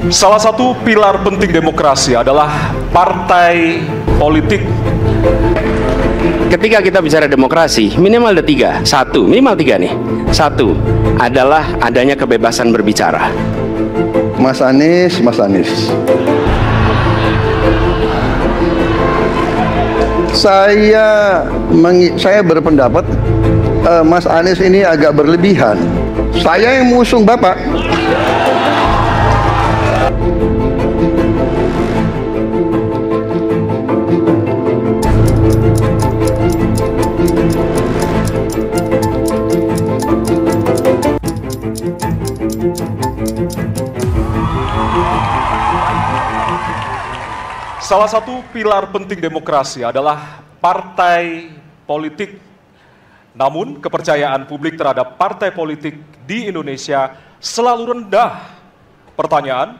Salah satu pilar penting demokrasi adalah partai politik. Ketika kita bicara demokrasi, minimal ada tiga. Satu, minimal tiga nih. Satu adalah adanya kebebasan berbicara. Mas Anies. Saya berpendapat Mas Anies ini agak berlebihan. Saya yang mengusung Bapak. Salah satu pilar penting demokrasi adalah partai politik. Namun, kepercayaan publik terhadap partai politik di Indonesia selalu rendah. Pertanyaan,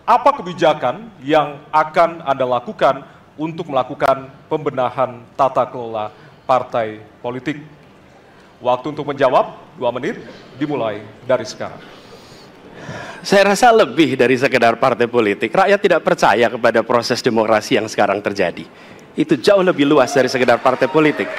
apa kebijakan yang akan Anda lakukan untuk melakukan pembenahan tata kelola partai politik? Waktu untuk menjawab 2 menit dimulai dari sekarang. Saya rasa lebih dari sekedar partai politik. Rakyat tidak percaya kepada proses demokrasi yang sekarang terjadi. Itu jauh lebih luas dari sekedar partai politik.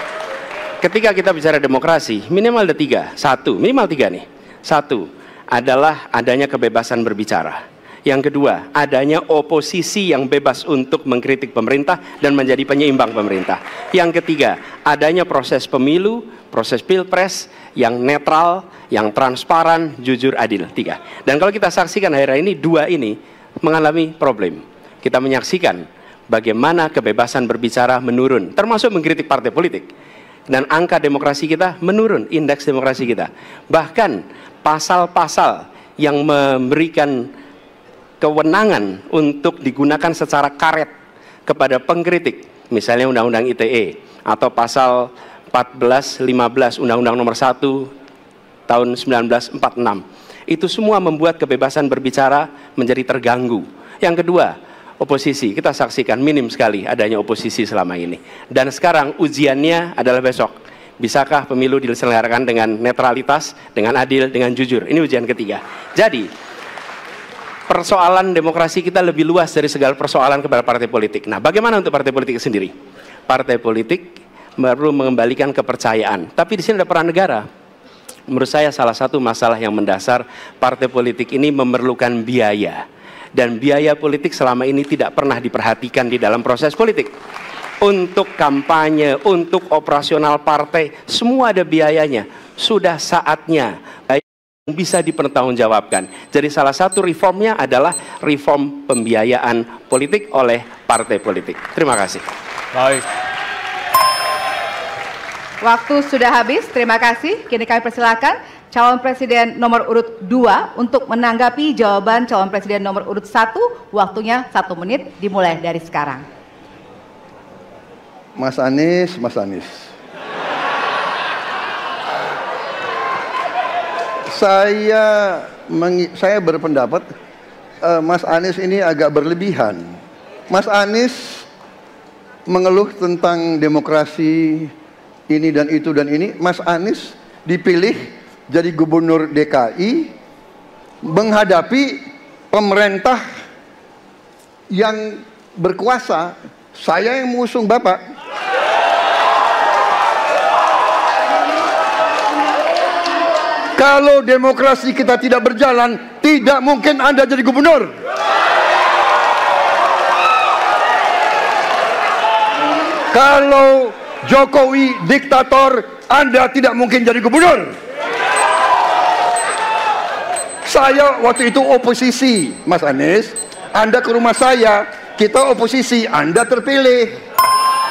Ketika kita bicara demokrasi, minimal ada tiga. Satu, minimal tiga nih. Satu adalah adanya kebebasan berbicara. Yang kedua, adanya oposisi yang bebas untuk mengkritik pemerintah dan menjadi penyeimbang pemerintah. Yang ketiga, adanya proses pemilu, proses pilpres yang netral, yang transparan, jujur, adil. Tiga. Dan kalau kita saksikan akhir-akhir ini, dua ini mengalami problem. Kita menyaksikan bagaimana kebebasan berbicara menurun, termasuk mengkritik partai politik. Dan angka demokrasi kita menurun, indeks demokrasi kita. Bahkan pasal-pasal yang memberikan kewenangan untuk digunakan secara karet kepada pengkritik, misalnya Undang-Undang ITE atau pasal 14, 15 Undang-Undang Nomor 1 tahun 1946, itu semua membuat kebebasan berbicara menjadi terganggu. Yang kedua, oposisi, kita saksikan minim sekali adanya oposisi selama ini. Dan sekarang ujiannya adalah besok. Bisakah pemilu diselenggarakan dengan netralitas, dengan adil, dengan jujur? Ini ujian ketiga. Jadi, persoalan demokrasi kita lebih luas dari segala persoalan kepada partai politik. Nah, bagaimana untuk partai politik sendiri? Partai politik perlu mengembalikan kepercayaan. Tapi di sini ada peran negara. Menurut saya salah satu masalah yang mendasar, partai politik ini memerlukan biaya. Dan biaya politik selama ini tidak pernah diperhatikan di dalam proses politik. Untuk kampanye, untuk operasional partai, semua ada biayanya. Sudah saatnya bisa dipertanggungjawabkan. Jadi salah satu reformnya adalah reform pembiayaan politik oleh partai politik. Terima kasih. Baik. Waktu sudah habis, terima kasih. Kini kami persilakan calon presiden nomor urut 2 untuk menanggapi jawaban calon presiden nomor urut 1. Waktunya 1 menit dimulai dari sekarang. Mas Anies. Saya berpendapat Mas Anies ini agak berlebihan. Mas Anies mengeluh tentang demokrasi ini dan itu dan ini. Mas Anies dipilih jadi gubernur DKI menghadapi pemerintah yang berkuasa. Saya yang mengusung Bapak. Kalau demokrasi kita tidak berjalan, tidak mungkin Anda jadi gubernur. Kalau Jokowi diktator, Anda tidak mungkin jadi gubernur. Saya waktu itu oposisi, Mas Anies. Anda ke rumah saya, kita oposisi, Anda terpilih.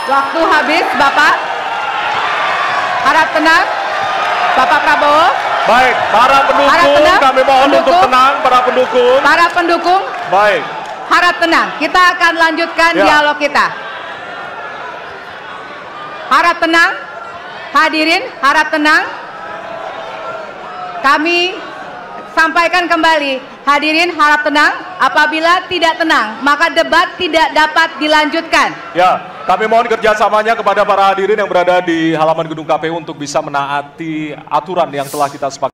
Waktu habis, Bapak. Harap tenang, Bapak Prabowo. Baik, para pendukung, kami mohon untuk tenang, para pendukung. Para pendukung, baik. Harap tenang, kita akan lanjutkan dialog kita. Harap tenang, hadirin, harap tenang. Kami sampaikan kembali, hadirin harap tenang. Apabila tidak tenang, maka debat tidak dapat dilanjutkan. Ya, kami mohon kerjasamanya kepada para hadirin yang berada di halaman gedung KPU untuk bisa menaati aturan yang telah kita sepakati.